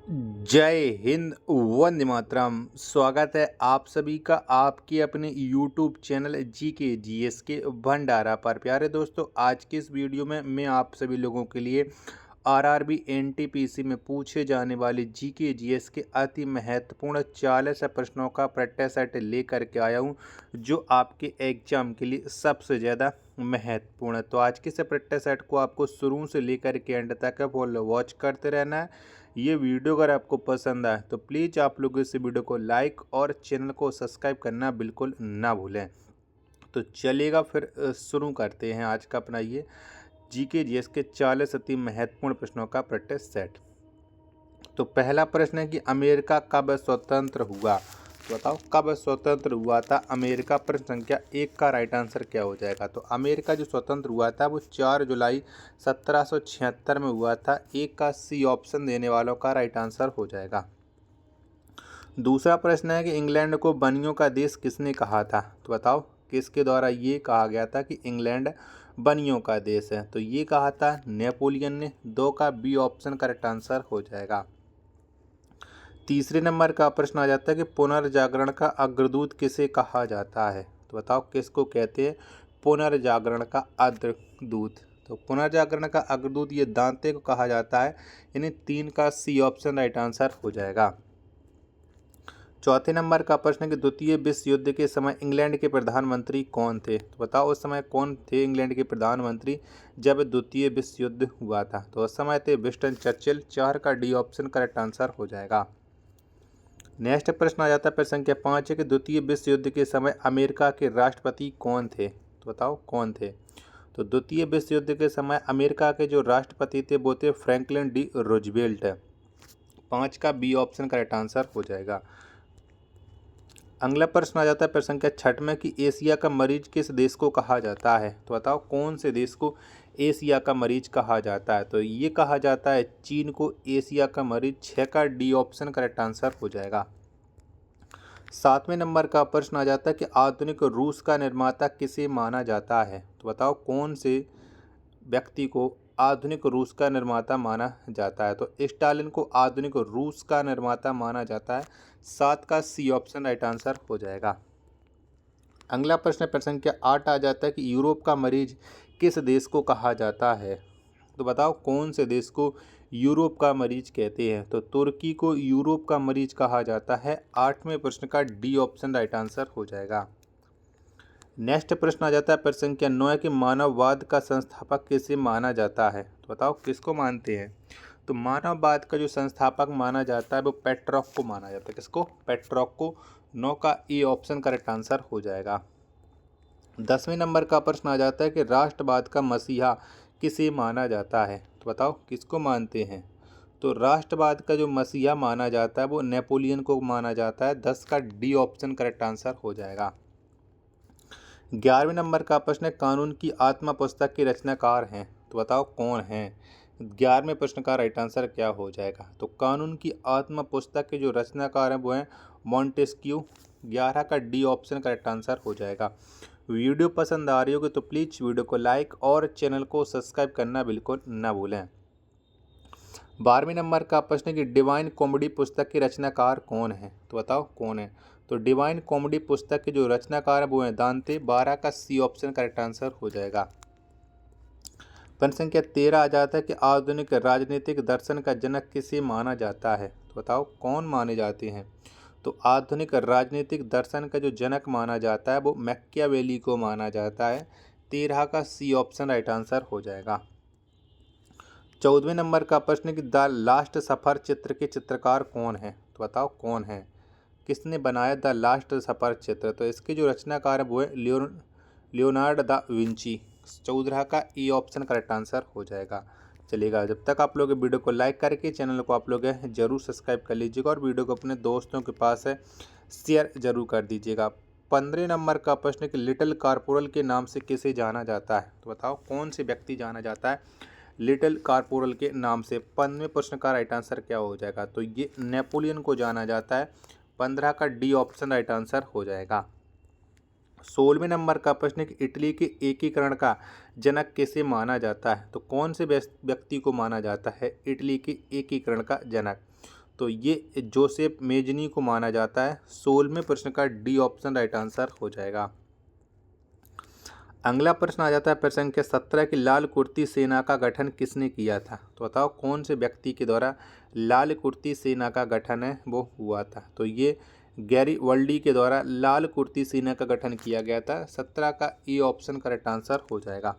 जय हिंद, वंदे मातरम। स्वागत है आप सभी का आपके अपने यूट्यूब चैनल जीके जीएस के भंडारा पर। प्यारे दोस्तों, आज के इस वीडियो में मैं आप सभी लोगों के लिए आरआरबी एनटीपीसी में पूछे जाने वाले जीके जीएस के अति महत्वपूर्ण 40 प्रश्नों का प्रैक्टिस सेट लेकर के आया हूं, जो आपके एग्जाम के लिए सबसे ज़्यादा महत्वपूर्ण है। तो आज के इस प्रैक्टिस सेट को आपको शुरू से लेकर के एंड तक फुल वॉच करते रहना है। ये वीडियो अगर आपको पसंद आए तो प्लीज़ आप लोग इस वीडियो को लाइक और चैनल को सब्सक्राइब करना बिल्कुल ना भूलें। तो चलिएगा फिर शुरू करते हैं आज का अपना ये जीके जीएस के 40 अति महत्वपूर्ण प्रश्नों का प्रैक्टिस सेट। तो पहला प्रश्न है कि अमेरिका कब स्वतंत्र हुआ। तो बताओ कब स्वतंत्र हुआ था अमेरिका। प्रश्न संख्या 1 का राइट आंसर क्या हो जाएगा। तो अमेरिका जो स्वतंत्र हुआ था वो 4 जुलाई 1776 में हुआ था। एक का सी ऑप्शन देने वालों का राइट आंसर हो जाएगा। दूसरा प्रश्न है कि इंग्लैंड को बनियों का देश किसने कहा था। तो बताओ किसके द्वारा ये कहा गया था कि इंग्लैंड बनियों का देश है। तो ये कहा था नेपोलियन ने। 2 का बी ऑप्शन करेक्ट आंसर हो जाएगा। तीसरे नंबर का प्रश्न आ जाता है कि पुनर्जागरण का अग्रदूत किसे कहा जाता है। तो बताओ किसको कहते हैं पुनर्जागरण का अग्रदूत। तो पुनर्जागरण का अग्रदूत ये दांते को कहा जाता है। यानी 3 का सी ऑप्शन राइट आंसर हो जाएगा। चौथे नंबर का प्रश्न है कि द्वितीय विश्व युद्ध के समय इंग्लैंड के प्रधानमंत्री कौन थे। तो बताओ उस समय कौन थे इंग्लैंड के प्रधानमंत्री जब द्वितीय विश्व युद्ध हुआ था। तो उस समय थे विंस्टन चर्चिल। 4 का डी ऑप्शन करेक्ट आंसर हो जाएगा। नेक्स्ट प्रश्न आ जाता है प्रश्न संख्या 5 है कि द्वितीय विश्व युद्ध के समय अमेरिका के राष्ट्रपति कौन थे। तो बताओ कौन थे। तो द्वितीय विश्व युद्ध के समय अमेरिका के जो राष्ट्रपति थे वो थे फ्रैंकलिन डी रूजवेल्ट। 5 का बी ऑप्शन करेक्ट आंसर हो जाएगा। अगला प्रश्न आ जाता है प्रश्न संख्या 6 में कि एशिया का मरीज किस देश को कहा जाता है। तो बताओ कौन से देश को एशिया का मरीज कहा जाता है। तो ये कहा जाता है चीन को एशिया का मरीज। 6 का डी ऑप्शन करेक्ट आंसर हो जाएगा। 7वें नंबर का प्रश्न आ जाता है कि आधुनिक रूस का निर्माता किसे माना जाता है। तो बताओ कौन से व्यक्ति को आधुनिक रूस का निर्माता माना जाता है। तो स्टालिन को आधुनिक रूस का निर्माता माना जाता है। 7 का सी ऑप्शन राइट आंसर हो जाएगा। अगला प्रश्न प्रश्न संख्या 8 आ जाता है कि यूरोप का मरीज किस देश को कहा जाता है। तो बताओ कौन से देश को यूरोप का मरीज कहते हैं। तो तुर्की को यूरोप का मरीज कहा जाता है। 8वें प्रश्न का डी ऑप्शन राइट आंसर हो जाएगा। नेक्स्ट प्रश्न आ जाता है प्रश्न संख्या 9 कि मानववाद का संस्थापक किसे माना जाता है। तो बताओ किसको मानते हैं। तो मानववाद का जो संस्थापक माना जाता है वो पेट्रोक को माना जाता है। किसको। पेट्रोक को। 9 का ए ऑप्शन करेक्ट आंसर हो जाएगा। 10वें नंबर का प्रश्न आ जाता है कि राष्ट्रवाद का मसीहा किसे माना जाता है। तो बताओ किसको मानते हैं। तो राष्ट्रवाद का जो मसीहा माना जाता है वो नेपोलियन को माना जाता है। 10 का डी ऑप्शन करेक्ट आंसर हो जाएगा। 11वें नंबर का प्रश्न है कानून की आत्मा पुस्तक के रचनाकार हैं। तो बताओ कौन हैं। 11वें प्रश्न का राइट आंसर क्या हो जाएगा। तो कानून की आत्मा पुस्तक के जो रचनाकार हैं वो हैं मॉन्टेस्क्यू। 11 का डी ऑप्शन करेक्ट आंसर हो जाएगा। वीडियो पसंद आ रही होगी तो प्लीज़ वीडियो को लाइक और चैनल को सब्सक्राइब करना बिल्कुल ना भूलें। 12वें नंबर का प्रश्न है कि डिवाइन कॉमेडी पुस्तक के रचनाकार कौन है। तो बताओ कौन है। तो डिवाइन कॉमेडी पुस्तक के जो रचनाकार है वो हैं दांते। 12 का सी ऑप्शन करेक्ट आंसर हो जाएगा। प्रश्न संख्या 13 आ जाता है कि आधुनिक राजनीतिक दर्शन का जनक किसे माना जाता है। तो बताओ कौन माने जाते हैं। तो आधुनिक राजनीतिक दर्शन का जो जनक माना जाता है वो मैकियावेली को माना जाता है। 13 का सी ऑप्शन राइट आंसर हो जाएगा। 14वें नंबर का प्रश्न कि द लास्ट सफ़र चित्र के चित्रकार कौन है। तो बताओ कौन है। किसने बनाया द लास्ट सफ़र चित्र। तो इसके जो रचनाकार है वो है लियोनार्ड दा विंची। 14 का ई ऑप्शन करेक्ट आंसर हो जाएगा। चलिएगा जब तक आप लोग वीडियो को लाइक करके चैनल को आप लोग जरूर सब्सक्राइब कर लीजिएगा और वीडियो को अपने दोस्तों के पास है शेयर जरूर कर दीजिएगा। 15 नंबर का प्रश्न कि लिटिल कारपोरल के नाम से किसे जाना जाता है। तो बताओ कौन से व्यक्ति जाना जाता है लिटिल कारपोरल के नाम से। 15वें प्रश्न का राइट आंसर क्या हो जाएगा। तो ये नेपोलियन को जाना जाता है। 15 का डी ऑप्शन राइट आंसर हो जाएगा। 16वें नंबर का प्रश्न कि इटली के एकीकरण का जनक किसे माना जाता है। तो कौन से व्यक्ति को माना जाता है इटली के एकीकरण का जनक। तो ये जोसेफ मेजनी को माना जाता है। 16वें प्रश्न का डी ऑप्शन राइट आंसर हो जाएगा। अगला प्रश्न आ जाता है प्रश्न संख्या 17 की लाल कुर्ती सेना का गठन किसने किया था। तो बताओ कौन से व्यक्ति के द्वारा लाल कुर्ती सेना का गठन है वो हुआ था। तो ये गैरिबल्डी के द्वारा लाल कुर्ती सेना का गठन किया गया था। 17 का ई ऑप्शन करेक्ट आंसर हो जाएगा।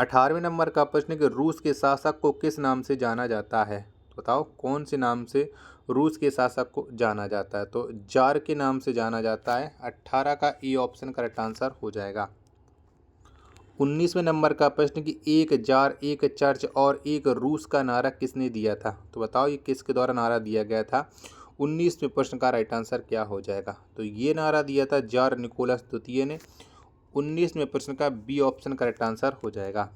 18वें नंबर का प्रश्न कि रूस के शासक को किस नाम से जाना जाता है। तो बताओ कौन से नाम से रूस के शासक को जाना जाता है। तो जार के नाम से जाना जाता है। 18 का ई ऑप्शन करेक्ट आंसर हो जाएगा। 19वें नंबर का प्रश्न कि एक जार, एक चर्च और एक रूस का नारा किसने दिया था। तो बताओ ये किसके द्वारा नारा दिया गया था। 19वें प्रश्न का राइट आंसर क्या हो जाएगा। तो ये नारा दिया था जार निकोलस द्वितीय ने। 19वें प्रश्न का बी ऑप्शन करेक्ट आंसर हो जाएगा।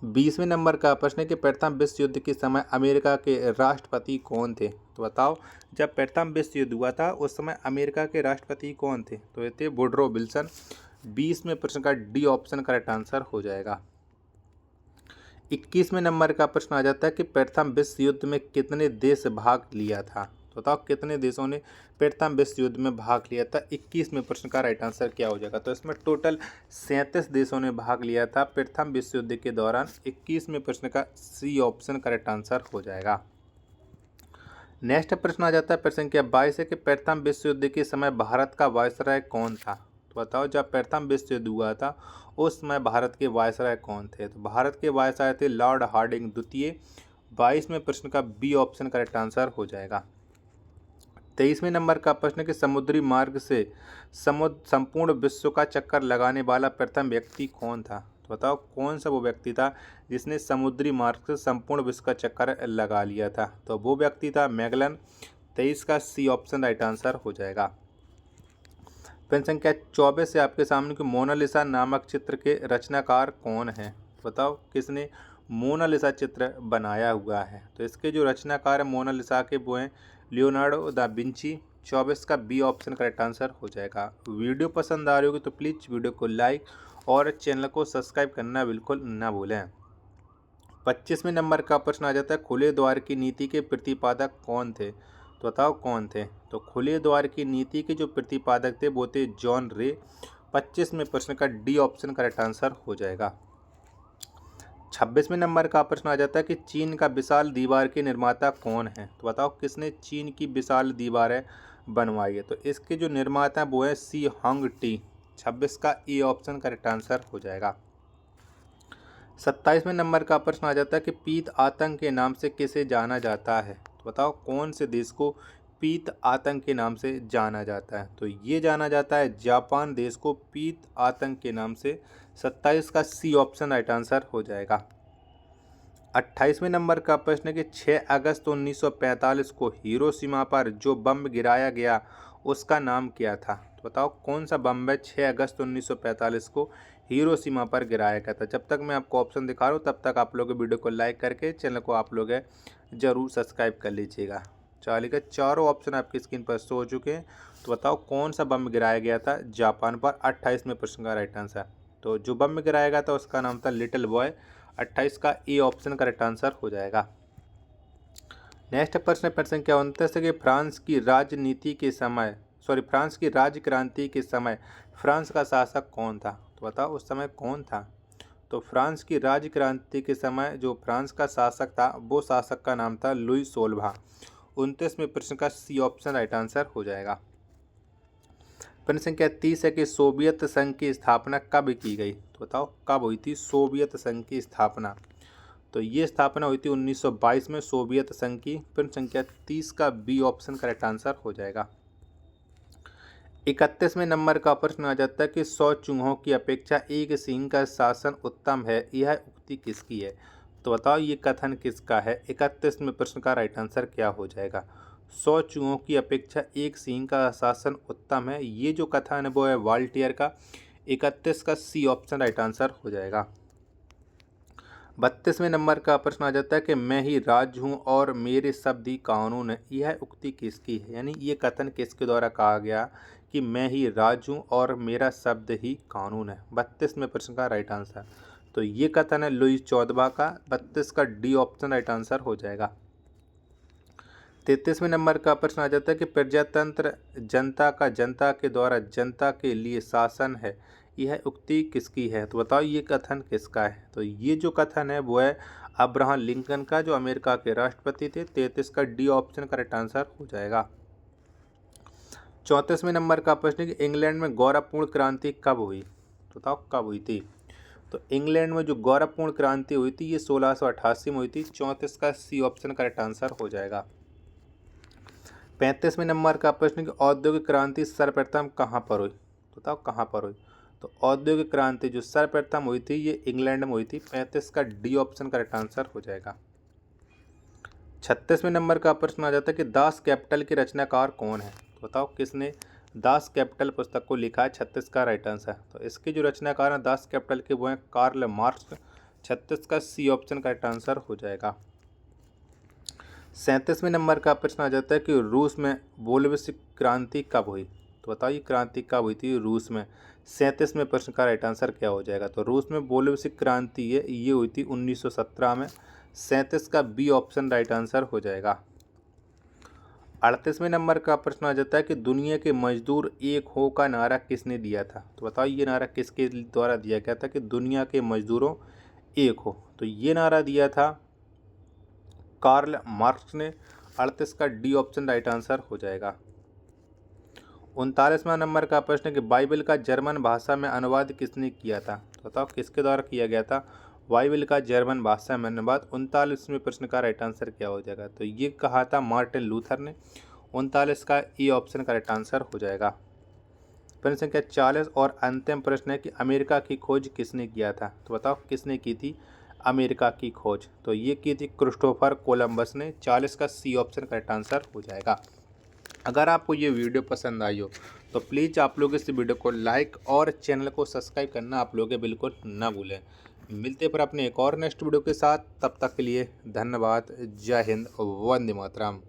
20वें नंबर का प्रश्न है कि प्रथम विश्व युद्ध के समय अमेरिका के राष्ट्रपति कौन थे। तो बताओ जब प्रथम विश्व युद्ध हुआ था उस समय अमेरिका के राष्ट्रपति कौन थे। तो ये थे वुडरो विल्सन। 20वें प्रश्न का डी ऑप्शन करेक्ट आंसर हो जाएगा। 21वें नंबर का प्रश्न आ जाता है कि प्रथम विश्व युद्ध में कितने देश भाग लिया था। तो बताओ कितने देशों ने प्रथम विश्व युद्ध में भाग लिया था। 21वें प्रश्न का राइट आंसर क्या हो जाएगा। तो इसमें टोटल 37 देशों ने भाग लिया था प्रथम विश्व युद्ध के दौरान। 21वें प्रश्न का सी ऑप्शन करेक्ट आंसर हो जाएगा। नेक्स्ट प्रश्न आ जाता है प्रश्न संख्या 22 है कि प्रथम विश्व युद्ध के समय भारत का वायसराय कौन था। तो बताओ जब प्रथम विश्व युद्ध हुआ था उस समय भारत के वायसराय कौन थे। तो भारत के वायसराय थे लॉर्ड हार्डिंग द्वितीय। 22वें प्रश्न का बी ऑप्शन करेक्ट आंसर हो जाएगा। 23वें नंबर का प्रश्न कि समुद्री मार्ग से संपूर्ण विश्व का चक्कर लगाने वाला प्रथम व्यक्ति कौन था। तो बताओ कौन सा वो व्यक्ति था जिसने समुद्री मार्ग से संपूर्ण विश्व का चक्कर लगा लिया था। तो वो व्यक्ति था मैगलन। 23 का सी ऑप्शन राइट आंसर हो जाएगा। प्रश्न संख्या 24 से आपके सामने कि मोनालिसा नामक चित्र के रचनाकार कौन है। बताओ किसने मोनालिसा चित्र बनाया हुआ है। तो इसके जो रचनाकार है मोनालिसा के वो हैं लियोनार्डो दा विंची। 24 का बी ऑप्शन करेक्ट आंसर हो जाएगा। वीडियो पसंद आ रही होगी तो प्लीज़ वीडियो को लाइक और चैनल को सब्सक्राइब करना बिल्कुल ना भूलें। 25वें नंबर का प्रश्न आ जाता है खुले द्वार की नीति के प्रतिपादक कौन थे। तो बताओ कौन थे। तो खुले द्वार की नीति के जो प्रतिपादक थे वो थे जॉन रे। 25वें प्रश्न का डी ऑप्शन करेक्ट आंसर हो जाएगा। 26वें नंबर का प्रश्न आ जाता है कि चीन का विशाल दीवार के निर्माता कौन है। तो बताओ किसने चीन की विशाल दीवारें बनवाई है। तो इसके जो निर्माता हैं वो है सी हॉन्ग टी। 26 का ई ऑप्शन करेक्ट आंसर हो जाएगा। 27वें नंबर का प्रश्न आ जाता है कि पीत आतंक के नाम से किसे जाना जाता है। तो बताओ कौन से देश को पीत आतंक के नाम से जाना जाता है। तो ये जाना जाता है जापान देश को पीत आतंक के नाम से। 27 का सी ऑप्शन राइट आंसर हो जाएगा। 28वें नंबर का प्रश्न है कि 6 अगस्त 1945 को हिरोशिमा पर जो बम गिराया गया उसका नाम क्या था। तो बताओ कौन सा बम है 6 अगस्त 1945 को हिरोशिमा पर गिराया गया था। जब तक मैं आपको ऑप्शन दिखा रहा हूँ तब तक आप लोग वीडियो को लाइक करके चैनल को आप लोग ज़रूर सब्सक्राइब कर लीजिएगा। चलिए चारों ऑप्शन आपकी स्क्रीन पर शो हो चुके हैं। तो बताओ कौन सा बम गिराया गया था जापान पर। 28वें प्रश्न का राइट आंसर। तो जो बम गिराया गया था उसका नाम था लिटिल बॉय। 28 का ए ऑप्शन करेक्ट आंसर हो जाएगा। नेक्स्ट प्रश्न संख्या 29 है कि फ्रांस की राज्य क्रांति के समय फ्रांस का शासक कौन था। तो बताओ उस समय कौन था। तो फ्रांस की राज्य क्रांति के समय जो फ्रांस का शासक था वो शासक का नाम था लुई 16वां। 29वें प्रश्न का सी ऑप्शन राइट आंसर हो जाएगा। प्रश्न संख्या 30 है कि सोवियत संघ की स्थापना कब की गई। तो बताओ कब हुई थी सोवियत संघ की स्थापना। तो ये स्थापना हुई थी 1922 में सोवियत संघ की। प्रश्न संख्या 30 का बी ऑप्शन करेक्ट आंसर हो जाएगा। 31वें नंबर का प्रश्न आ जाता है कि 100 चूहों की अपेक्षा एक सींग का शासन उत्तम है, यह उक्ति किसकी है। तो बताओ ये कथन किसका है। 31वें प्रश्न का राइट आंसर क्या हो जाएगा। 100 चूहों की अपेक्षा एक सींग का शासन उत्तम है, ये जो कथन है वो है वॉल्टियर का। 31 का सी ऑप्शन राइट आंसर हो जाएगा। 32वें नंबर का प्रश्न आ जाता है कि मैं ही राज हूँ और मेरे शब्द ही कानून है, यह उक्ति किसकी है। यानी ये कथन किसके द्वारा कहा गया कि मैं ही राज हूँ और मेरा शब्द ही कानून है। 32वें प्रश्न का राइट आंसर। तो ये कथन है लुई 14वां का। 32 का डी ऑप्शन राइट आंसर हो जाएगा। 33वें नंबर का प्रश्न आ जाता है कि प्रजातंत्र जनता का जनता के द्वारा जनता के लिए शासन है, यह उक्ति किसकी है? तो बताओ ये कथन किसका है? तो ये जो कथन है वो है अब्राहम लिंकन का, जो अमेरिका के राष्ट्रपति थे। 33 का डी ऑप्शन करेक्ट आंसर हो जाएगा। 34वें नंबर का प्रश्न है कि इंग्लैंड में गौरवपूर्ण क्रांति कब हुई? तो बताओ कब हुई थी? तो इंग्लैंड में जो गौरवपूर्ण क्रांति हुई थी ये 1688 में हुई थी। 34 का सी ऑप्शन करेक्ट आंसर हो जाएगा। 35वें नंबर का प्रश्न कि औद्योगिक क्रांति सर्वप्रथम कहाँ पर हुई? तो बताओ कहाँ पर हुई? तो औद्योगिक क्रांति जो सर्वप्रथम हुई थी ये इंग्लैंड में हुई थी। 35 का डी ऑप्शन करेक्ट आंसर हो जाएगा। 36वें नंबर का प्रश्न आ जाता है कि दास कैपिटल के रचनाकार कौन है? तो बताओ किसने दास कैपिटल पुस्तक को लिखा है? 36 का राइट आंसर। तो इसके जो रचनाकार हैं दास कैपिटल के वो हैं कार्ल मार्क्स। 36 का सी ऑप्शन करेक्ट आंसर हो जाएगा। 37वें नंबर का प्रश्न आ जाता है कि रूस में बोल्शेविक क्रांति कब हुई? तो बताइए क्रांति कब हुई थी रूस में? 37वें प्रश्न का राइट आंसर क्या हो जाएगा? तो रूस में बोल्शेविक क्रांति ये हुई थी 1917 में। 37 का बी ऑप्शन राइट आंसर हो जाएगा। 38वें नंबर का प्रश्न आ जाता है कि दुनिया के मजदूर एक हो का नारा किसने दिया था? तो बताओ ये नारा किसके द्वारा दिया गया था कि दुनिया के मजदूरों एक हो? तो ये नारा दिया था कार्ल मार्क्स ने। 38 का डी ऑप्शन राइट आंसर हो जाएगा। 39वां नंबर का प्रश्न है कि बाइबल का जर्मन भाषा में अनुवाद किसने किया था? तो बताओ किसके द्वारा किया गया था बाइबल का जर्मन भाषा में अनुवाद? 39वें प्रश्न का राइट आंसर क्या हो जाएगा? तो ये कहा था मार्टिन लूथर ने। 39 का ई ऑप्शन का राइट आंसर हो जाएगा। प्रश्न संख्या 40 और अंतिम प्रश्न है कि अमेरिका की खोज किसने किया था? तो बताओ किसने की थी अमेरिका की खोज? तो ये की थी क्रिस्टोफर कोलंबस ने। 40 का सी ऑप्शन करेक्ट आंसर हो जाएगा। अगर आपको ये वीडियो पसंद आई हो तो प्लीज़ आप लोग इस वीडियो को लाइक और चैनल को सब्सक्राइब करना आप लोग बिल्कुल ना भूलें। मिलते पर अपने एक और नेक्स्ट वीडियो के साथ, तब तक के लिए धन्यवाद। जय हिंद, वंदे मातरम।